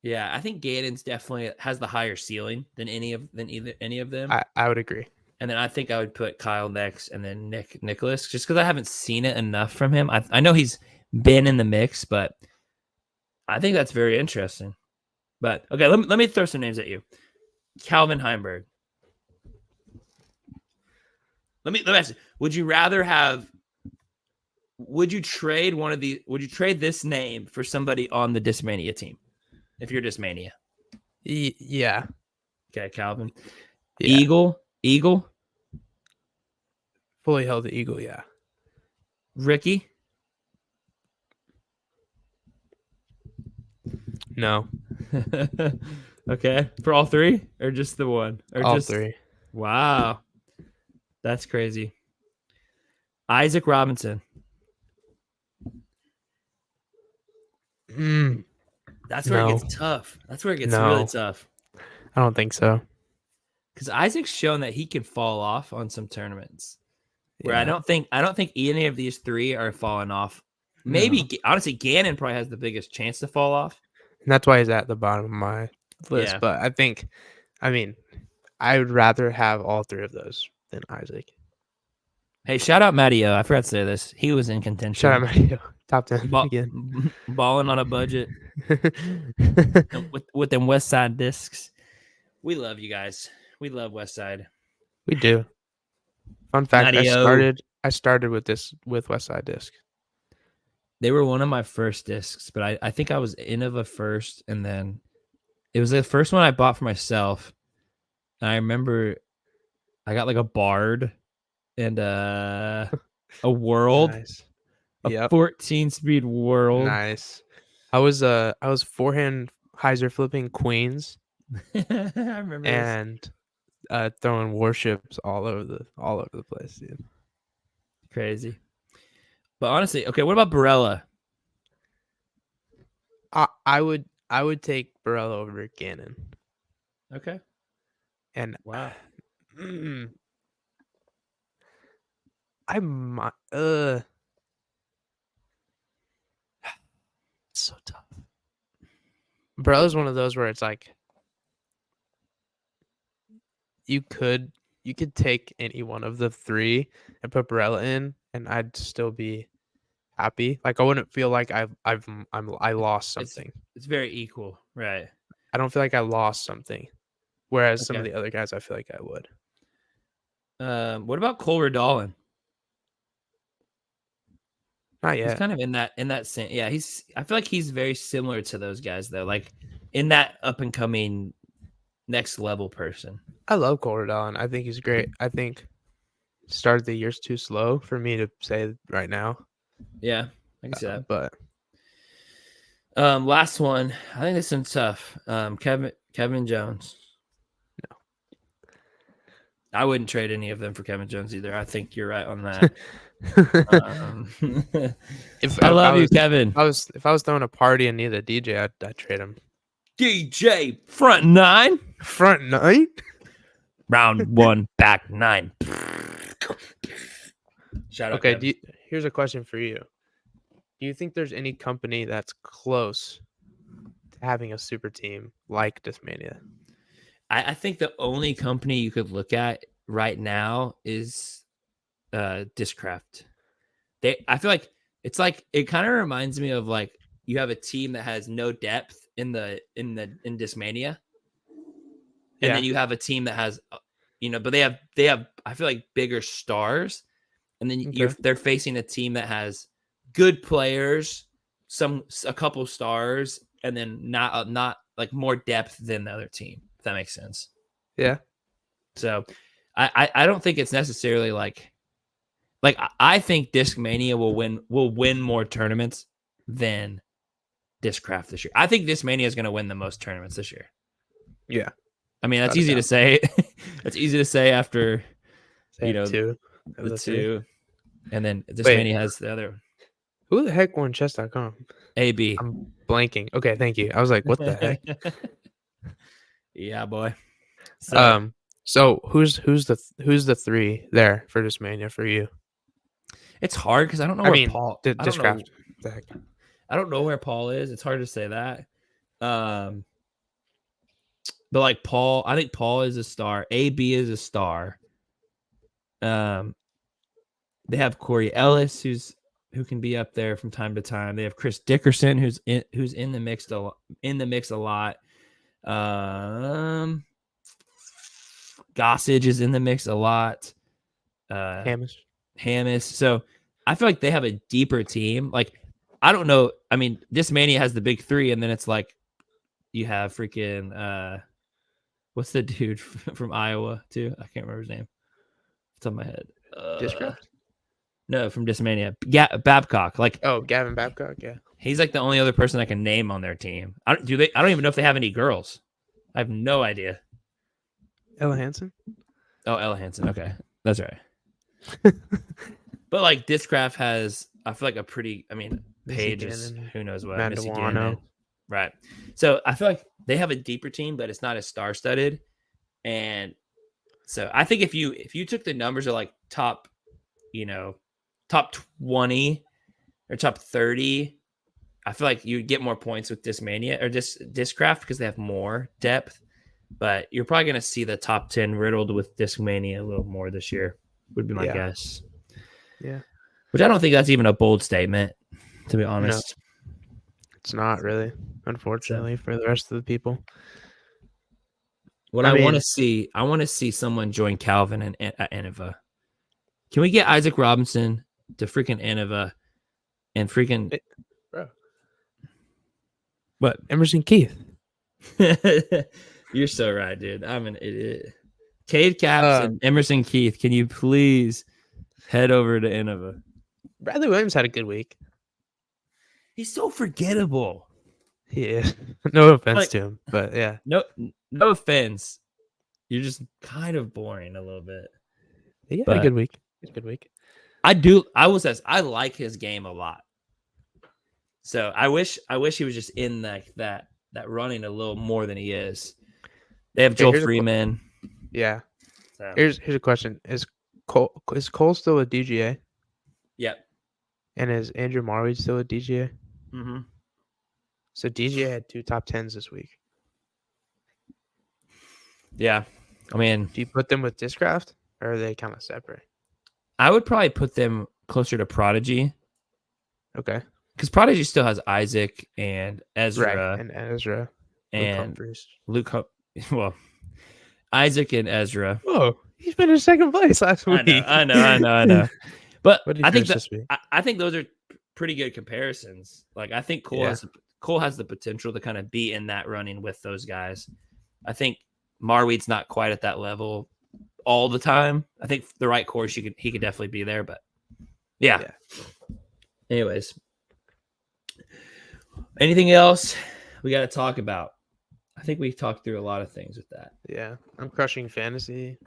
Speaker 1: Yeah, I think Gannon's definitely has the higher ceiling than any of them.
Speaker 2: I would agree.
Speaker 1: And then I think I would put Kyle next, and then Nicholas, just because I haven't seen it enough from him. I know he's been in the mix, but I think that's very interesting. But okay, let me throw some names at you. Calvin Heimberg. Let me ask you, would you trade this name for somebody on the Discmania team if you're Discmania?
Speaker 2: Yeah.
Speaker 1: Okay, Calvin. Yeah. Eagle.
Speaker 2: Fully held the Eagle, yeah.
Speaker 1: Ricky.
Speaker 2: No.
Speaker 1: Okay. For all 3 or just the one? Or
Speaker 2: all
Speaker 1: just
Speaker 2: 3.
Speaker 1: Wow. That's crazy. Isaac Robinson. That's where it gets tough. That's where it gets really tough.
Speaker 2: I don't think so.
Speaker 1: Because Isaac's shown that he can fall off on some tournaments. Where I don't think any of these 3 are falling off. Maybe honestly, Gannon probably has the biggest chance to fall off.
Speaker 2: And that's why he's at the bottom of my list. Yeah. But I would rather have all 3 of those than Isaac.
Speaker 1: Hey, shout out Matteo. I forgot to say this. He was in contention.
Speaker 2: Shout out Matteo. Top 10 again.
Speaker 1: Balling on a budget. with them West Side discs. We love you guys. We love West Side.
Speaker 2: We do. Fun fact:
Speaker 1: Nadio.
Speaker 2: I started with West Side Disc.
Speaker 1: They were one of my first discs, but I think I was Innova first, and then it was the first one I bought for myself. And I remember I got like a Bard and a World,
Speaker 2: Nice.
Speaker 1: a
Speaker 2: Yep.
Speaker 1: 14-speed World.
Speaker 2: Nice. I was forehand hyzer flipping queens
Speaker 1: I remember this.
Speaker 2: and throwing warships all over the place, dude.
Speaker 1: Crazy. But honestly, okay, what about Barella?
Speaker 2: I would take Barella over Gannon.
Speaker 1: Okay.
Speaker 2: And
Speaker 1: Wow.
Speaker 2: I might it's so tough. Barella's one of those where it's like you could take any one of the three and put Barella in, and I'd still be happy. Like I wouldn't feel like I lost something.
Speaker 1: It's very equal, right?
Speaker 2: I don't feel like I lost something. Whereas some of
Speaker 1: Okay.
Speaker 2: the other guys, I feel like I would.
Speaker 1: What about Cole Dolan?
Speaker 2: Not
Speaker 1: He's
Speaker 2: yet.
Speaker 1: kind of in that same. Yeah, I feel like he's very similar to those guys though. Like in that up and coming next level person.
Speaker 2: I love Corradon. I think he's great. I think start of the year's too slow for me to say right now.
Speaker 1: Yeah, I can see that.
Speaker 2: But
Speaker 1: last one. I think this one's tough. Kevin Jones.
Speaker 2: No.
Speaker 1: I wouldn't trade any of them for Kevin Jones either. I think you're right on that.
Speaker 2: if
Speaker 1: I love
Speaker 2: was,
Speaker 1: you, Kevin.
Speaker 2: If I was throwing a party and needed a DJ, I'd trade him.
Speaker 1: DJ front 9.
Speaker 2: Front 9?
Speaker 1: Round 1, back 9. Shout out.
Speaker 2: Okay, here's a question for you. Do you think there's any company that's close to having a super team like Discmania?
Speaker 1: I think the only company you could look at right now is Discraft. I feel like it's like it kind of reminds me of like you have a team that has no depth in Discmania, and then you have a team that has, but they have I feel like bigger stars, and then they're facing a team that has good players, a couple stars, and then not like more depth than the other team. If that makes sense.
Speaker 2: Yeah.
Speaker 1: So, I don't think it's necessarily like I think Discmania will win more tournaments than Discraft this year. I think Discmania is going to win the most tournaments this year.
Speaker 2: Yeah.
Speaker 1: I mean, that's easy to say. That's easy to say after
Speaker 2: two.
Speaker 1: The two. And then Discmania has the other.
Speaker 2: Who the heck won chess.com?
Speaker 1: AB.
Speaker 2: I'm blanking. Okay, thank you. I was like, what the heck?
Speaker 1: Yeah, boy.
Speaker 2: So who's the three there for Discmania for you?
Speaker 1: It's hard because I don't know where Paul.
Speaker 2: Discraft.
Speaker 1: I don't know where Paul is. It's hard to say that. But like Paul, I think Paul is a star. AB is a star. They have Corey Ellis, who can be up there from time to time. They have Chris Dickerson, who's in the mix a lot. Gossage is in the mix a lot. Hamas. So I feel like they have a deeper team. Like, I don't know. I mean, Discmania has the big three, and then it's like you have freaking what's the dude from Iowa too? I can't remember his name. It's on my head.
Speaker 2: Discraft?
Speaker 1: No, from Discmania. Babcock. Like,
Speaker 2: oh, Gavin Babcock. Yeah,
Speaker 1: he's like the only other person I can name on their team. I don't even know if they have any girls. I have no idea.
Speaker 2: Ella Hansen.
Speaker 1: Oh, Ella Hansen. Okay, that's right. But like Discraft has, I feel like a pretty. I mean, Pages. Who knows what?
Speaker 2: Mandawano.
Speaker 1: Right. So I feel like they have a deeper team, but it's not as star-studded. And so I think if you took the numbers of like top 20 or top 30, I feel like you'd get more points with Discmania or Discraft because they have more depth. But you're probably going to see the top 10 riddled with Discmania a little more this year, would be my guess.
Speaker 2: Yeah.
Speaker 1: Which I don't think that's even a bold statement, to be honest.
Speaker 2: No, it's not really, unfortunately, for the rest of the people.
Speaker 1: What I want to see someone join Calvin at Innova. Can we get Isaac Robinson to freaking Innova and freaking
Speaker 2: Bro.
Speaker 1: what?
Speaker 2: Emerson Keith.
Speaker 1: You're so right, dude. I'm an idiot. Cade Caps and Emerson Keith, can you please head over to Innova?
Speaker 2: Bradley Williams had a good week.
Speaker 1: He's so forgettable.
Speaker 2: He is. No offense to him, but yeah.
Speaker 1: No offense. You're just kind of boring a little bit.
Speaker 2: He had a good week. It's a good week.
Speaker 1: I like his game a lot. So I wish he was just in that running a little more than he is. They have Joel Freeman.
Speaker 2: Yeah. So. Here's a question: Is Cole still a DGA?
Speaker 1: Yep.
Speaker 2: And is Andrew Marweed still a DGA?
Speaker 1: Mm-hmm.
Speaker 2: So DGA had 2 top 10s this week.
Speaker 1: Yeah. I mean,
Speaker 2: do you put them with Discraft, or are they kind of separate?
Speaker 1: I would probably put them closer to Prodigy.
Speaker 2: Okay.
Speaker 1: Because Prodigy still has Isaac and Ezra.
Speaker 2: Right. And Ezra.
Speaker 1: And well, Isaac and Ezra.
Speaker 2: Whoa. He's been in second place last week.
Speaker 1: I know. But I think those are pretty good comparisons. Like, I think Cole has the potential to kind of be in that running with those guys. I think Marweed's not quite at that level all the time. I think the right course he could definitely be there, but yeah. Anyways, anything else we got to talk about? I think we talked through a lot of things with that.
Speaker 2: Yeah, I'm crushing fantasy.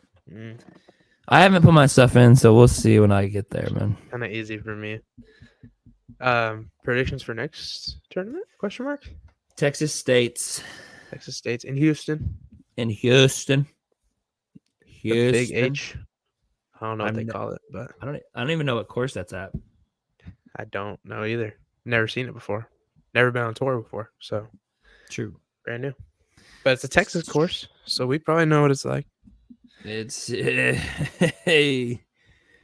Speaker 1: I haven't put my stuff in, so we'll see when I get there, man.
Speaker 2: Kind of easy for me. Predictions for next tournament? Question mark.
Speaker 1: Texas State's
Speaker 2: in Houston.
Speaker 1: The
Speaker 2: Big H. I don't know what they call it, but
Speaker 1: I don't even know what course that's at.
Speaker 2: I don't know either. Never seen it before. Never been on tour before, so
Speaker 1: true.
Speaker 2: Brand new. But it's a Texas course, so we probably know what it's like.
Speaker 1: It's hey.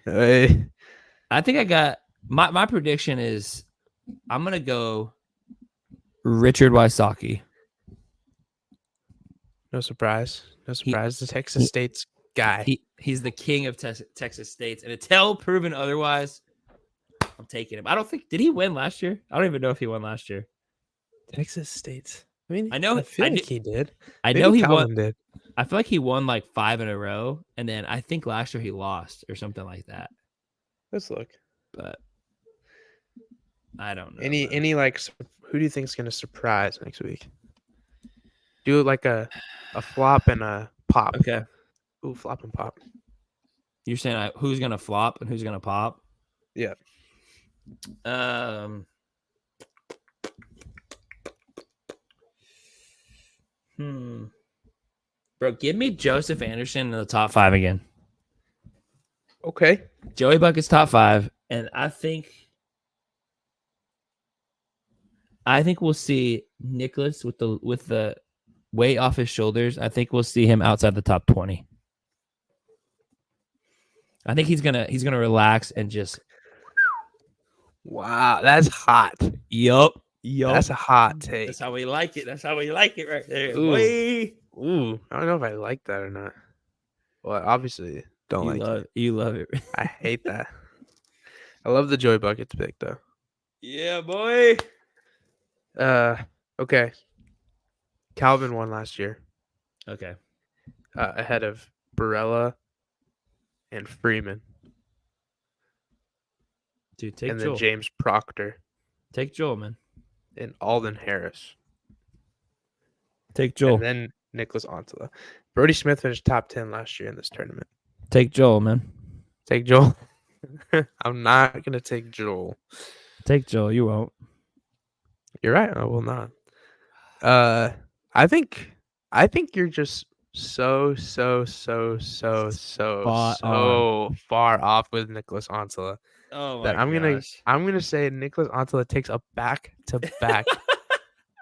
Speaker 1: I think I got my prediction is I'm gonna go Richard Wysocki.
Speaker 2: No surprise. The Texas State's guy.
Speaker 1: He's the king of Texas States, and until proven otherwise, I'm taking him. I don't think did he win last year? I don't even know if he won last year.
Speaker 2: Texas State's. I mean,
Speaker 1: I
Speaker 2: feel like he did.
Speaker 1: I know he won. Did. I feel like he won like 5 in a row, and then I think last year he lost or something like that.
Speaker 2: Let's look.
Speaker 1: But I don't know.
Speaker 2: Any like who do you think is gonna surprise next week? Do like a flop and a pop.
Speaker 1: Okay.
Speaker 2: Ooh, flop and pop.
Speaker 1: You're saying who's gonna flop and who's gonna pop?
Speaker 2: Yeah.
Speaker 1: Bro, give me Joseph Anderson in the top 5 again.
Speaker 2: Okay.
Speaker 1: Joey Bucket's top 5, and I think we'll see Nicholas with the weight off his shoulders. I think we'll see him outside the top 20. I think he's gonna relax and just.
Speaker 2: Wow, that's hot.
Speaker 1: Yup.
Speaker 2: That's a hot take.
Speaker 1: That's how we like it. Right there.
Speaker 2: Ooh. I don't know if I like that or not. Well, obviously don't it.
Speaker 1: You love it.
Speaker 2: I hate that. I love the Joey Buckets pick though.
Speaker 1: Yeah, boy.
Speaker 2: Okay. Calvin won last year.
Speaker 1: Okay.
Speaker 2: Ahead of Barella and Freeman.
Speaker 1: Dude, take
Speaker 2: and
Speaker 1: Joel.
Speaker 2: Then James Proctor.
Speaker 1: Take Joel, man.
Speaker 2: And Alden Harris.
Speaker 1: Take Joel.
Speaker 2: And then Nicholas Ontala. Brody Smith finished top 10 last year in this tournament.
Speaker 1: Take Joel, man.
Speaker 2: Take Joel. I'm not going to take Joel.
Speaker 1: Take Joel. You won't.
Speaker 2: You're right. I will not. I think you're just so far off with Nicholas Ontala.
Speaker 1: Oh my
Speaker 2: that I'm gonna say Nicholas Ontala takes a back-to-back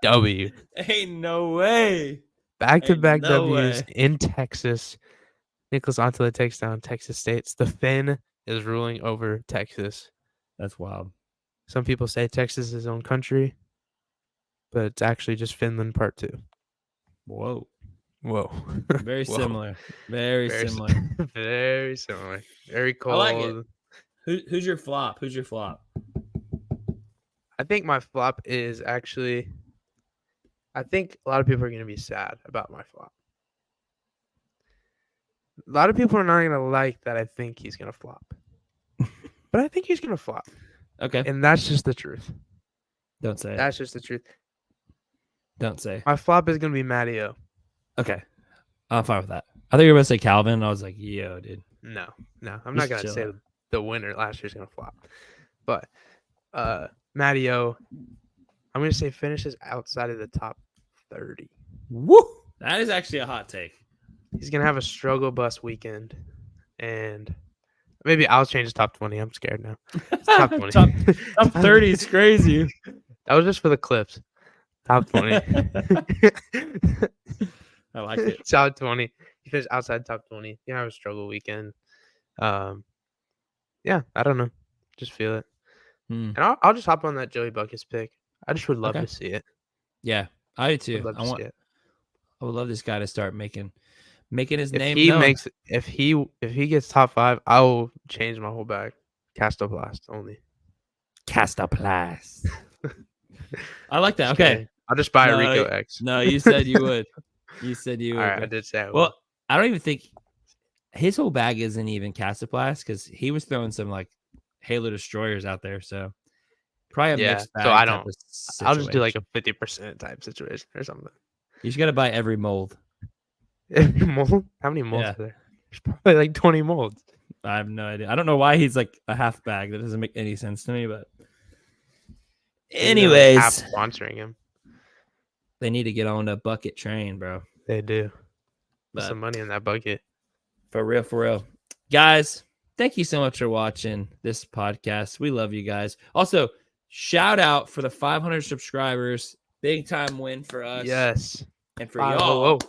Speaker 2: W.
Speaker 1: Ain't no way.
Speaker 2: Back-to-back W's in Texas. Nicholas Ontala takes down Texas State. The Finn is ruling over Texas.
Speaker 1: That's wild.
Speaker 2: Some people say Texas is his own country, but it's actually just Finland Part 2.
Speaker 1: Whoa.
Speaker 2: Whoa.
Speaker 1: Very
Speaker 2: Whoa.
Speaker 1: similar. Very
Speaker 2: Very
Speaker 1: similar.
Speaker 2: Very similar. Very
Speaker 1: I
Speaker 2: cold.
Speaker 1: like it. Who's your flop? Who's your flop?
Speaker 2: I think my flop is actually. I think a lot of people are going to be sad about my flop. A lot of people are not going to like that I think he's going to flop. But I think he's going to flop.
Speaker 1: Okay.
Speaker 2: And that's just the truth.
Speaker 1: Don't say it.
Speaker 2: That's just the truth.
Speaker 1: Don't say.
Speaker 2: My flop is going to be Matteo.
Speaker 1: Okay. I'm fine with that. I thought you were going to say Calvin. I was like, yo, dude.
Speaker 2: No. I'm
Speaker 1: Just
Speaker 2: not going to
Speaker 1: chill
Speaker 2: say
Speaker 1: out.
Speaker 2: the winner last year's going to flop. But Matteo, I'm going to say finishes outside of the top 30.
Speaker 1: Woo! That is actually a hot take.
Speaker 2: He's going to have a struggle bus weekend. And maybe I'll change his top 20. I'm scared now. Top 20.
Speaker 1: top 30 is crazy.
Speaker 2: That was just for the clips. Top 20.
Speaker 1: I like it.
Speaker 2: Top 20. He finished outside top 20. You have a struggle weekend. Yeah, I don't know. Just feel it. And I'll just hop on that Joey Buckets pick. I just would love
Speaker 1: Okay.
Speaker 2: to see it.
Speaker 1: Yeah, I do too.
Speaker 2: Would love to see it.
Speaker 1: I would love this guy to start making his
Speaker 2: If
Speaker 1: name
Speaker 2: he
Speaker 1: known.
Speaker 2: if he gets top 5, I will change my whole bag. Castoplast only.
Speaker 1: Castoplast. I like that.
Speaker 2: Just
Speaker 1: Okay.
Speaker 2: kidding. I'll just buy a
Speaker 1: No,
Speaker 2: Rico X.
Speaker 1: No, you said you would. You said you would.
Speaker 2: All right, I
Speaker 1: bro.
Speaker 2: did say I would.
Speaker 1: Well, I don't even think his whole bag isn't even Castoplast because he was throwing some like Halo destroyers out there. So probably a
Speaker 2: Yeah,
Speaker 1: mixed bag.
Speaker 2: so I
Speaker 1: type
Speaker 2: don't-
Speaker 1: of
Speaker 2: I'll just do like
Speaker 1: situation.
Speaker 2: a 50% type situation or something.
Speaker 1: You just got to buy every mold.
Speaker 2: Mold? How many molds
Speaker 1: Yeah.
Speaker 2: are there? There's probably like 20 molds.
Speaker 1: I have no idea. I don't know why he's like a half bag. That doesn't make any sense to me. But
Speaker 2: Maybe they're, like,
Speaker 1: anyways,
Speaker 2: half sponsoring him.
Speaker 1: they need to get on a bucket train, bro.
Speaker 2: They do. Put
Speaker 1: But
Speaker 2: some money in that bucket.
Speaker 1: for real. Guys, thank you so much for watching this podcast. We love you guys. Also, shout out for the 500 subscribers. Big time win for us.
Speaker 2: Yes.
Speaker 1: And for
Speaker 2: Whoa,
Speaker 1: y'all.
Speaker 2: whoa.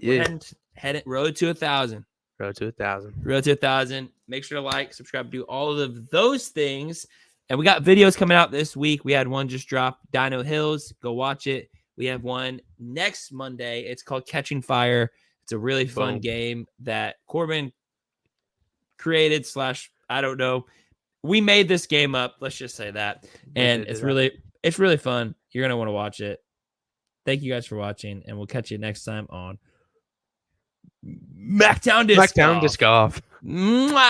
Speaker 1: We're
Speaker 2: Yeah.
Speaker 1: heading road to 1,000.
Speaker 2: Road to 1,000.
Speaker 1: Road to 1,000. Make sure to like, subscribe, do all of those things. And we got videos coming out this week. We had one just drop, Dino Hills. Go watch it. We have one next Monday. It's called Catching Fire. It's a really fun
Speaker 2: Boom.
Speaker 1: game that Corbin created / I don't know. We made this game up. Let's just say that. And it's really fun. You're going to want to watch it. Thank you guys for watching, and we'll catch you next time on Smackdown Disc
Speaker 2: Smackdown Disc Golf.
Speaker 1: Mwah!